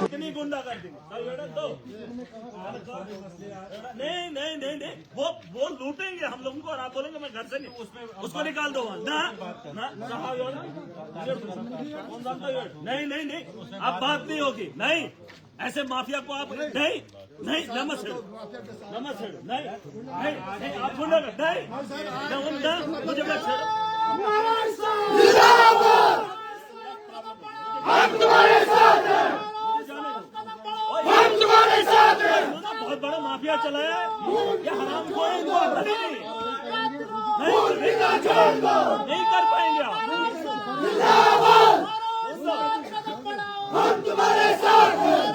कितनी गुंडा कर देंगे दो। नहीं वो लूटेंगे हम लोगों को और आप बोलेंगे मैं घर से नहीं, उसको निकाल दो ना। नहीं अब बात नहीं होगी। नहीं ऐसे माफिया को आप नहीं नमस नहीं आप बोलो नहीं मुझे मत छेड़ो। हम तुम्हारे साथ हैं, हम तुम्हारे साथ हैं। बहुत बड़ा माफिया चला है ये हराम खोर नहीं कर पाएंगे आप। हम तुम्हारे साथ हैं,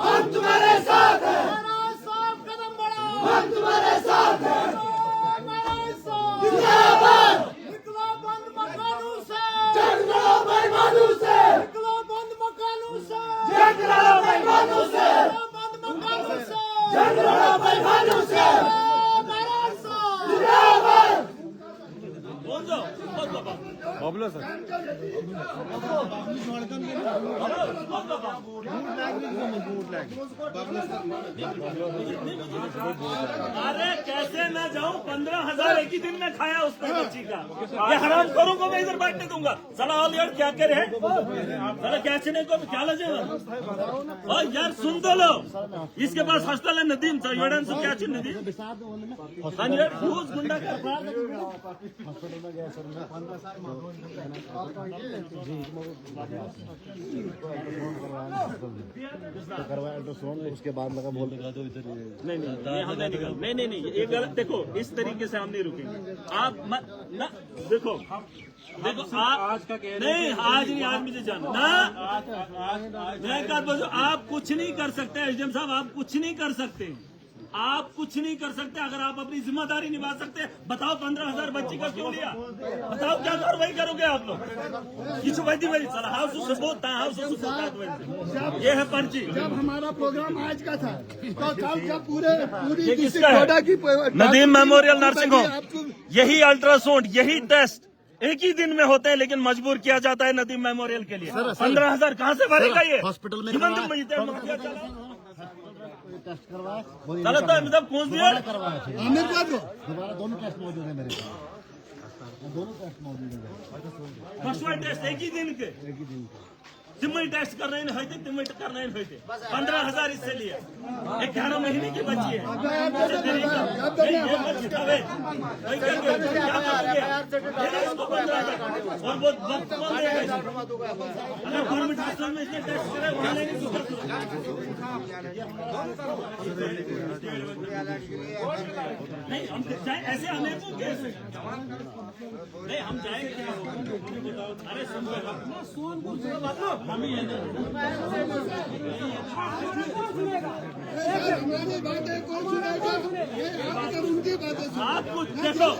हम तुम्हारे साथ हैं, हम तुम्हारे साथ हैं। जिंदाबाद जंग लड़ो बेईमानों से, जंग लड़ो बेईमानों से, जंग लड़ो बेईमानों से। जिंदाबाद बोलो सर। अरे कैसे मैं जाऊं? 15,000 एक ही दिन में खाया उसने बच्ची का। ये हराम खोरों को मैं इधर बैठने दूंगा। साला ऑल यार क्या करे है साला कैसे को क्या लगेगा। और यार सुन तो लो, इसके पास हॉस्टल है नदीम से क्या चीज नदीम गुंडा उसके बाद लगा बोल रहा तो इधर नहीं ये गलत। देखो इस तरीके से हम नहीं रुकेंगे। आप मत ना देखो आप नहीं आज मुझे जाना ना। मैं कहा बोलो आप कुछ नहीं कर सकते एसडीएम साहब, आप कुछ नहीं कर सकते। आप कुछ नहीं कर सकते अगर आप अपनी जिम्मेदारी निभा सकते। बताओ 15,000 बच्ची का क्यों लिया? बताओ क्या कार्रवाई करोगे आप लोग? ये है पर्ची। जब हमारा प्रोग्राम आज का था तो कल जब पूरी नदीम मेमोरियल नर्सिंग होम यही अल्ट्रासाउंड यही टेस्ट एक ही दिन में होते हैं, लेकिन मजबूर किया जाता है नदीम मेमोरियल के लिए। 15,000 कहाँ से भरेगा ये? हॉस्पिटल में टेस्ट करवाया गलत है मतलब कौन दिया दोबारा दोनों टेस्ट मौजूद है मेरे पास, दोनों टेस्ट मौजूद है। फर्स्ट वाइड टेस्ट एक ही दिन के तिम्मई टेस्ट कर रहे हैं तिम्मई कर रहे हैं 15,000 इससे लिया। 11 महीने की बच्ची है। और वो गवर्नमेंट हॉस्पिटल में इसने टेस्ट करे वहाँ लेने की नहीं हम जाए ऐसे हमें नहीं हम जाएंगे। अरे सोनपुर से आप कुछ देखो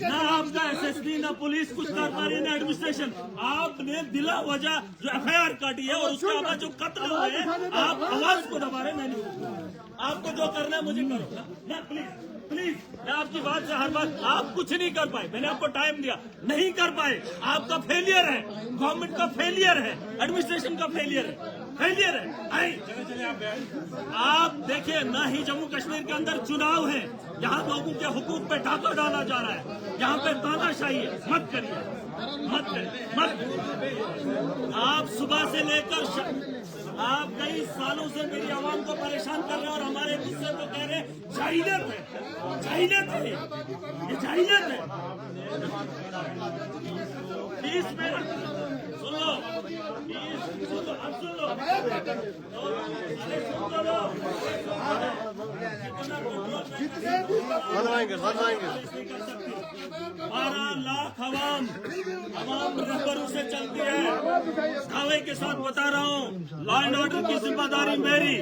ना, आपका एसएसपी ना पुलिस कुछ कर पा रही है ना एडमिनिस्ट्रेशन। आपने बिला वजह जो एफआईआर काटी है और उसके बाद जो कत्ल हुए हैं आप आवाज को दबा रहे हैं। मैंने आपको जो करना है मुझे करो ना प्लीज मैं आपकी बात से हर बात आप कुछ नहीं कर पाए। मैंने आपको टाइम दिया नहीं कर पाए। आपका फेलियर है, गवर्नमेंट का फेलियर है, एडमिनिस्ट्रेशन का फेलियर है। आप देखिए ना ही जम्मू कश्मीर के अंदर चुनाव है, यहाँ लोगों के हुकूक पे डाका डाला जा रहा है, यहाँ पे तानाशाही है। मत करिए आप सुबह से लेकर आप कई सालों से मेरी आवाम को परेशान कर रहे हैं और हमारे गुस्से को कह रहे हैं जाहिलियत है, ये जाहिलियत है। 20 मिनट सुन लो, बनवाएंगे 12 लाख आवाम रहबरों से चलती है। दावे के साथ बता रहा हूँ, लॉ एंड ऑर्डर की जिम्मेदारी मेरी,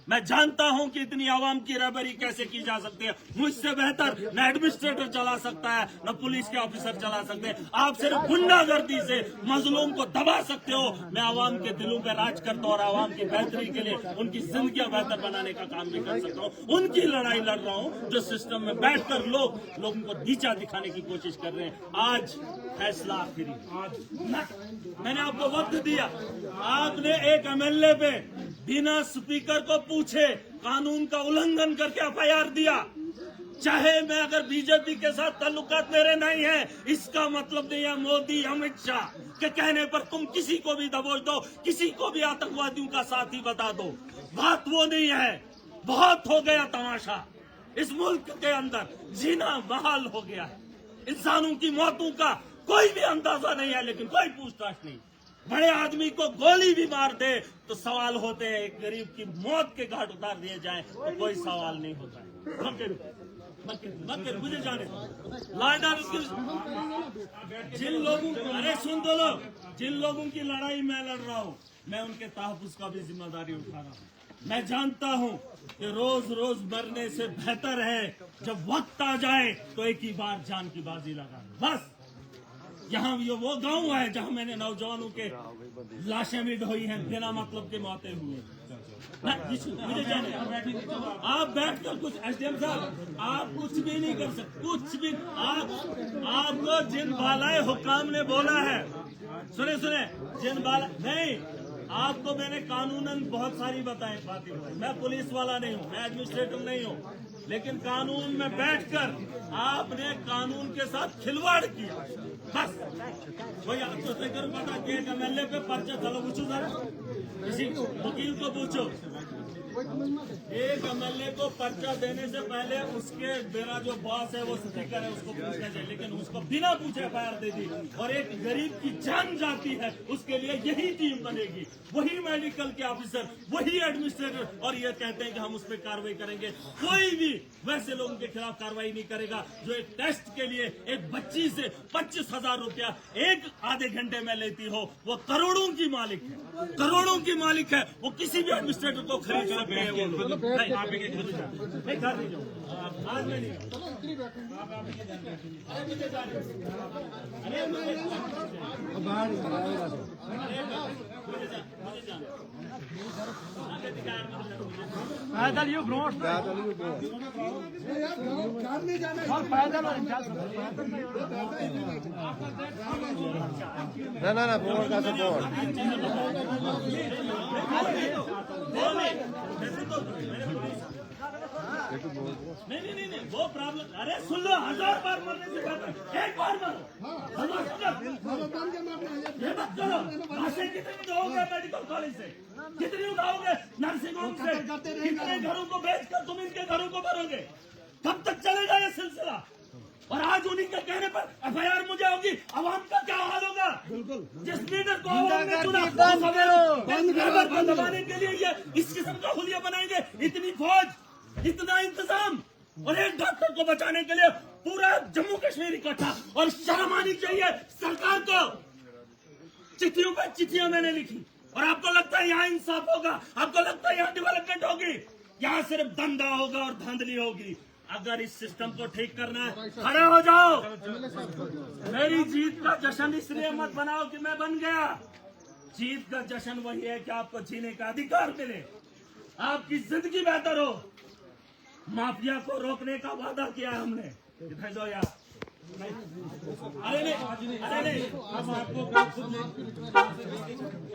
मैं जानता हूं कि इतनी आवाम की रहबरी कैसे की जा सकती है। मुझसे बेहतर न एडमिनिस्ट्रेटर चला सकता है, न पुलिस के ऑफिसर चला सकते हैं। आप सिर्फ गुंडागर्दी से मजलूम को दबा सकते हो। मैं आवाम के दिलों पे राज करता हूं और आवाम की बेहतरी के लिए उनकी जिंदगियां बेहतर बनाने का काम भी कर सकता हूं। उनकी लड़ाई लड़ रहा हूं जो सिस्टम में बैठकर लोगों को नीचा दिखाने की कोशिश कर रहे हैं। आज फैसला आखिरी, मैंने आपको वक्त दिया। आपने एक एमएलए पे बिना स्पीकर को पूछे कानून का उल्लंघन करके एफआईआर दिया। चाहे मैं अगर बीजेपी के साथ ताल्लुकात मेरे नहीं है, इसका मतलब नहीं है मोदी अमित शाह के कहने पर तुम किसी को भी दबोच दो, किसी को भी आतंकवादियों का साथी बता दो। बात वो नहीं है। बहुत हो गया तमाशा। इस मुल्क के अंदर जीना महाल हो गया है। इंसानों की मौतों का कोई भी अंदाजा नहीं है, लेकिन कोई पूछताछ नहीं। बड़े आदमी को गोली भी मार दे तो सवाल होते हैं, एक गरीब की मौत के घाट उतार दिए जाए तो कोई सवाल नहीं होता है। मुझे जाने जिन लोगों, अरे सुन दो लोग, जिन लोगों की लड़ाई मैं लड़ रहा हूँ, मैं उनके तहफ़्फ़ुज़ का भी जिम्मेदारी उठा रहा हूँ। मैं जानता हूँ कि रोज रोज मरने से बेहतर है जब वक्त आ जाए तो एक ही बार जान की बाजी लगा। बस यहाँ ये वो गांव है जहाँ मैंने नौजवानों के लाशें भी ढोई हैं, बिना मतलब के मौतें हुई। मुझे जाने, आप बैठकर कुछ एसडीएम साहब आप कुछ भी नहीं कर सकते, कुछ भी। आपको जिन बालाए हुकाम ने बोला है, सुने जिन बाला नहीं, आपको मैंने कानूनन बहुत सारी बताएं बातें। मैं पुलिस वाला नहीं हूँ, मैं एडमिनिस्ट्रेटर नहीं हूँ, लेकिन कानून में बैठकर आपने कानून के साथ खिलवाड़ किया। बस कोई आपको पता कि एक एमएलए पे पर्चा, चलो पूछो जरा, किसी वकील को पूछो, एक एमएलए को पर्चा देने से पहले उसके मेरा जो बॉस है वो स्पीकर है उसको पूछना चाहिए, लेकिन उसको बिना पूछे एफआईआर दे दी। और एक गरीब की जान जाती है, उसके लिए यही टीम बनेगी, वही मेडिकल के ऑफिसर, वही एडमिनिस्ट्रेटर, और ये कहते हैं कि हम उस पर कार्रवाई करेंगे। कोई भी वैसे लोगों के खिलाफ कार्रवाई नहीं करेगा जो एक टेस्ट के लिए एक बच्ची से 25,000 रुपया एक आधे घंटे में लेती हो। वो करोड़ों की मालिक है, करोड़ों की मालिक है। वो किसी भी एडमिनिस्ट्रेटर को खरीद सकते हैं। वो लोग नहीं घर नहीं जाओ, आज में नहीं। पैदल यू ग्रोथ नहीं जाना है। पैदल ना बोर्ड का सपोर्ट नहीं, वो प्रॉब्लम। अरे सुन लो, 1000 बार मरने से बेहतर एक बार मरो। ये मत करो। लाशें कितनी उठाओगे मेडिकल कॉलेज से, कितनी उठाओगे नर्सिंग होम से, कितने घरों को बेचकर तुम इनके घरों को भरोगे? कब तक चलेगा ये सिलसिला? और आज उन्हीं के कहने पर एफआईआर मुझे होगी, आवाम का क्या हाल होगा? जिस लीडर को आवाम ने चुना बंद दबाने के लिए ये इस किस्म का हुलिया बनाएंगे। इतनी फौज, इतना इंतजाम, और एक डॉक्टर को बचाने के लिए पूरा जम्मू कश्मीर इकट्ठा। और शर्म आनी चाहिए सरकार को। चिट्ठियों पर चिट्ठियां मैंने लिखी, और आपको लगता है यहाँ इंसाफ होगा? आपको लगता है यहाँ डेवलपमेंट होगी? यहाँ सिर्फ धंधा होगा और धांधली होगी। अगर इस सिस्टम को ठीक करना है, खड़े हो जाओ। मेरी जीत का जश्न इसलिए मत बनाओ कि मैं बन गया। जीत का जश्न वही है कि आपको जीने का अधिकार मिले, आपकी जिंदगी बेहतर हो। माफिया को रोकने का वादा किया है हमने। इधर जाओ यार। अरे नहीं, हम आपको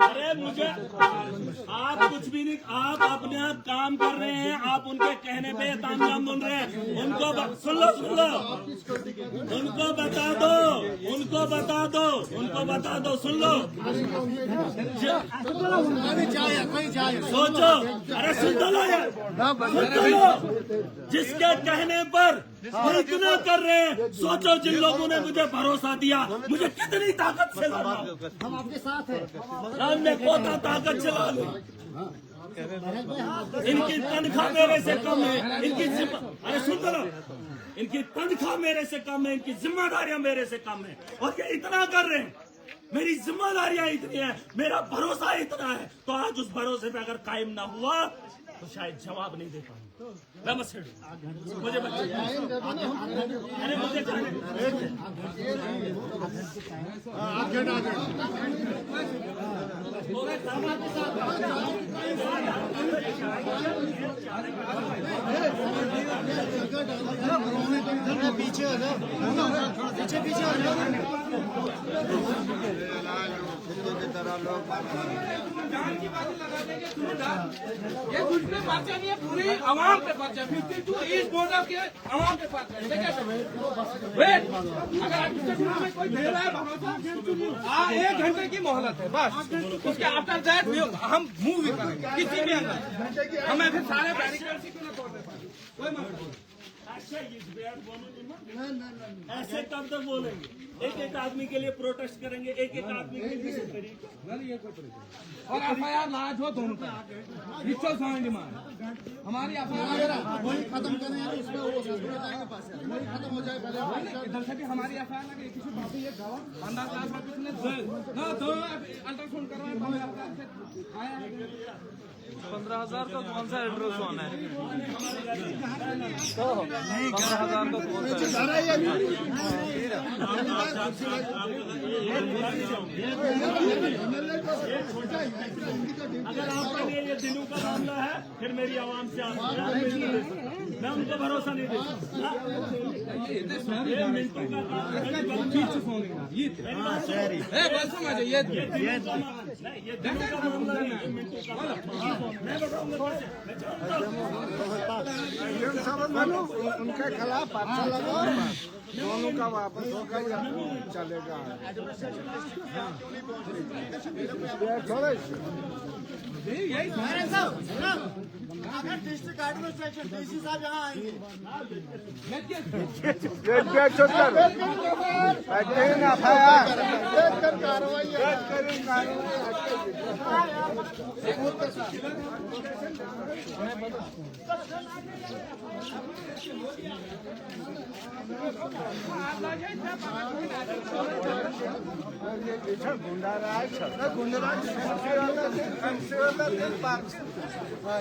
अरे मुझे आप कुछ भी नहीं, आप अपने आप काम कर रहे हैं। आप उनके कहने पे तामझाम सुन रहे हैं। उनको सुन लो, उनको बता दो, सुन लो। सोचो, अरे सुन लो यार, जिसके कहने पर इतना कर रहे हैं, सोचो जिन लोगों ने मुझे भरोसा दिया, मुझे कितनी ताकत से लगा। हम आपके साथ हैं। हमने कोता ताकत चला ली। इनकी तनख्वाह मेरे से कम है, अरे सुन लो, इनकी तनख्वाह मेरे से कम है, इनकी जिम्मेदारियां मेरे से कम है, और ये इतना कर रहे हैं। मेरी जिम्मेदारियां इतनी है, मेरा भरोसा इतना है, तो आज उस भरोसे पे अगर कायम ना हुआ तो शायद जवाब नहीं दे पाऊंगा। मुझे अरे मुझे पीछे हो जाओ, पीछे पीछे हो जाओ। ये कुछ पे पर्चा नहीं है, पूरी आवाम पे पर्चा। 52 ईस्ट बॉर्डर के आवाम पे पर्चा। वेट, अगर आप में कोई दे रहा है भरोसा, 1 घंटे की मोहलत है बस। उसके आफ्टर दैट हम मूव भी करेंगे किसी भी अंदर। हमें फिर सारे बैरिकेड कोई मसला नहीं। ऐसे कब तक बोलेंगे? एक एक आदमी के लिए प्रोटेस्ट करेंगे, एक एक आदमी के लिए और FIR लाज हो दोनों का डिमांड हमारी FIR वही खत्म करें यार, उसमें वो जाएंगे पास यार, वही खत्म हो जाए पहले। इधर से भी हमारी FIR लगे किसी बात ये गवाह अंदाज किसने दो अल्ट्रासाउंड करवाए 15,000 का कौन सा अल्ट्रासाउंड है? 15,000 का कौन सा? अगर आपके लिए ये दिनों का मामला है, फिर मेरी आवाम से मैं उनको भरोसा नहीं देता। ये मिनटों का काम है, ये दिनों का मामला नहीं, ये मिनटों का मामला है। मैं बताऊंगा उनके खिलाफ पर्चा लगाओ, दोनों का वापस होगा या चलेगा। डिस्ट्रिक्ट एडमिनिस्ट्रेशन डीसी साहब यहाँ आएंगे।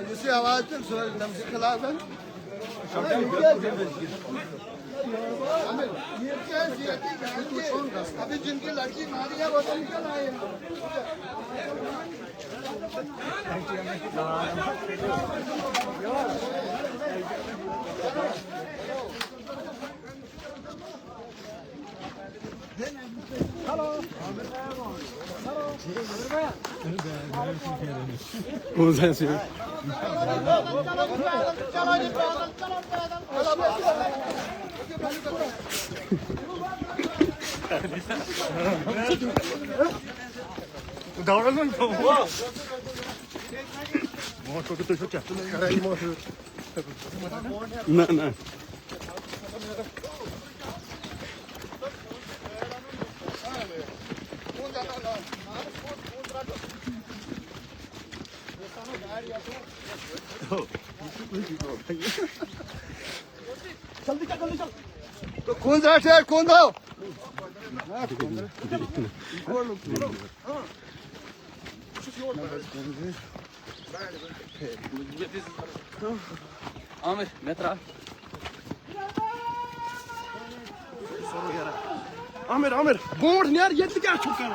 जिससे आवाज के खिलाफ है। अभी जिनकी लड़की मारी है वो तो निकल आए हैं। कौन सा है? चलो जी पैदल, चलो पैदल। दौड़न मोटर तो छोटा मोटर ना ना जल्दी चल, जल्दी चल। तो कौन सा है? कौन दो? आमिर नेत्रा आमिर आमिर बोर्ड यार ये क्या छुपा है?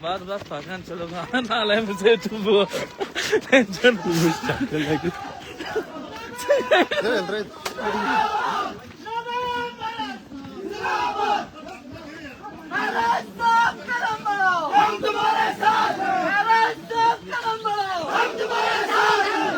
बस पकान चलो नाले मुझे चुप हुआ टेंशन मुश्किल लगी हम तुम्हारे साथ हैं। हम तुम्हारे साथ हैं।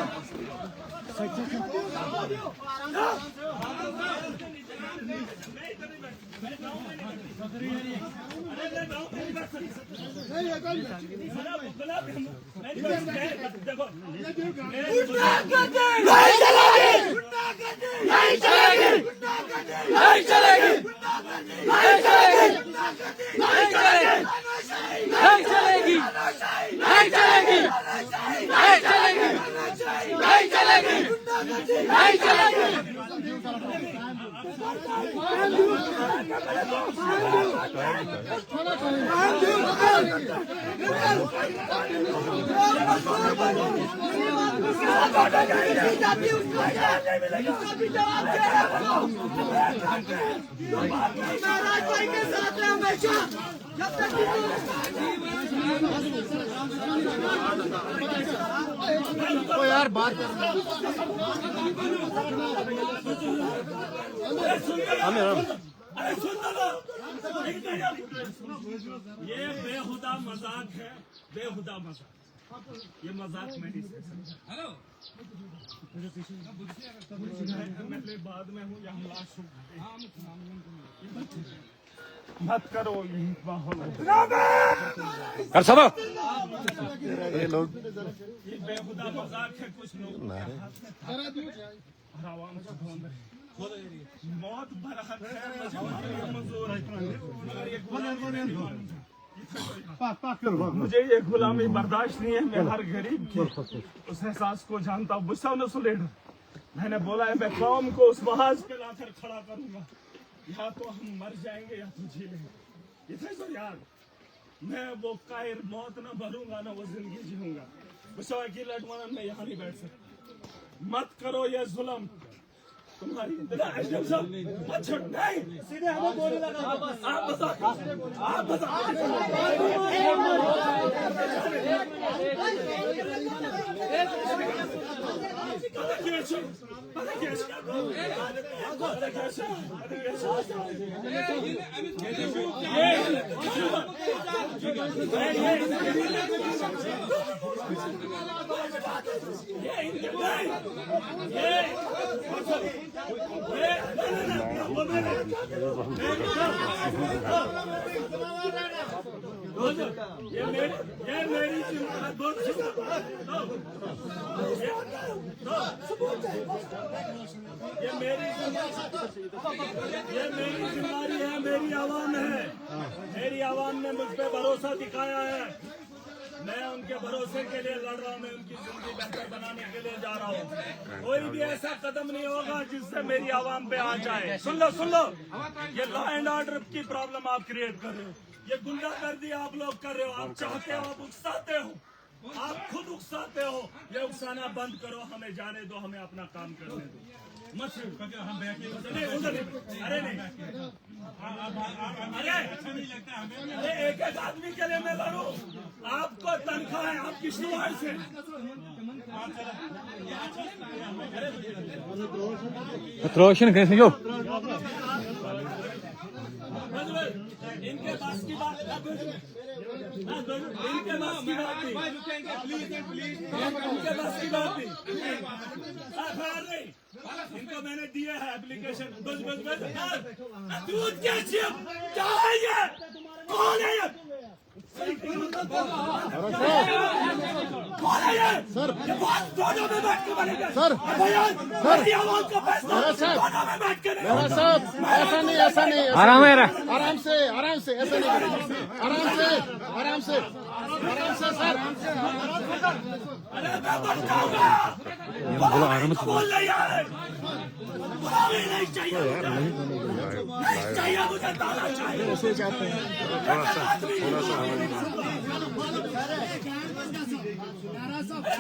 नहीं चलेगी। महाराज भाई के साथ है हमेशा जब तक तो यार बात ये बेहुदा मजाक है, बेहुदा मजाक। ये मजाक मैं नहीं समझ सकता। मैं बाद में हूँ यहाँ लाश हूँ। मत करो ये माहौल कर सब ये लोग ये बेहुदा मजाक है। कुछ लोग मौत बराबर है, मंजूर है, मगर ये गुलामी मुझे ये गुलामी बर्दाश्त नहीं है। मैं हर गरीब के उस एहसास को जानता हूँ। गुस्सा न सुलेगा। मैंने बोला है मैं कौम को उस महाज पे लाकर खड़ा करूंगा। या तो हम मर जाएंगे या तो जी लेंगे। इतने तो यार मैं वो कायर मौत न भरूंगा ना वो जिंदगी जीऊंगा। गुस्सा की लटवाना मैं यहाँ नहीं बैठ सकता। मत करो ये जुल्म तुम्हारी। अच्छा नहीं सीधे हमें बोलने लगा। आप बता ये मेरी जिम्मेदारी है। मेरी आवाम है। मेरी आवाम ने मुझ पे भरोसा दिखाया है। मैं उनके भरोसे के लिए लड़ रहा हूँ। मैं उनकी जिंदगी बेहतर बनाने के लिए जा रहा हूँ। कोई भी ऐसा कदम नहीं होगा जिससे मेरी आवाम पे आ जाए। सुन लो ये लॉ एंड ऑर्डर की प्रॉब्लम आप क्रिएट कर रहे हो। ये गुंडागर्दी आप लोग कर रहे हो। आप चाहते हो, आप उकसाते हो, आप खुद उकसाते हो। ये उकसाना बंद करो। हमें जाने दो, हमें अपना काम करने दो। मत हम अरे नहीं अरे एक एक आदमी के लिए मैं लड़ूं। आपको तनख्वाह है, आप किश्तवाड़ से रोशन कैसे जो इनके पास की बात इनके पास की बात नहीं। इनके पास की बात नहीं। इनको मैंने दिए है एप्लीकेशन। बस दूध क्या है ये? कौन है ये? कौन है ये? सर ये बात दोनों में बैठ के बनेगा। सर मेरी आवाज का फैसला दोनों में बैठ के मेरा साहब ऐसा नहीं आराम है आराम से ऐसा नहीं आराम से सर अरे मैं बताऊंगा। बोल रही है नहीं चाहिए मुझे ताला चाहिए।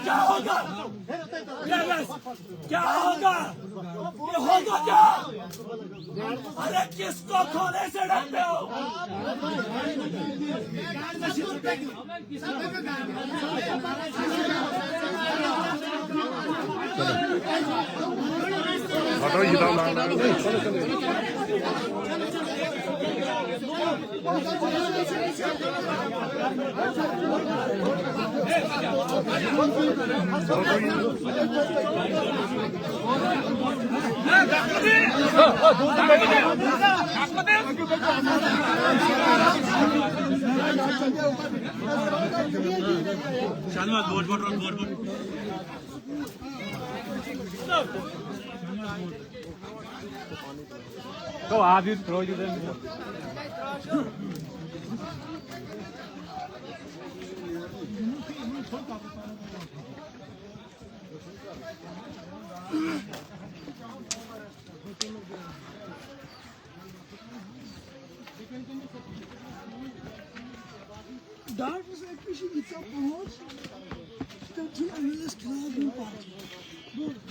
क्या होगा? क्या होगा? ये होगा क्या? अरे किसको खोने से डरते हो? तो आप थ्रो डॉक्टर से एक किसी की पहुंच तो जिन एमएलए खिलाफ पार्टी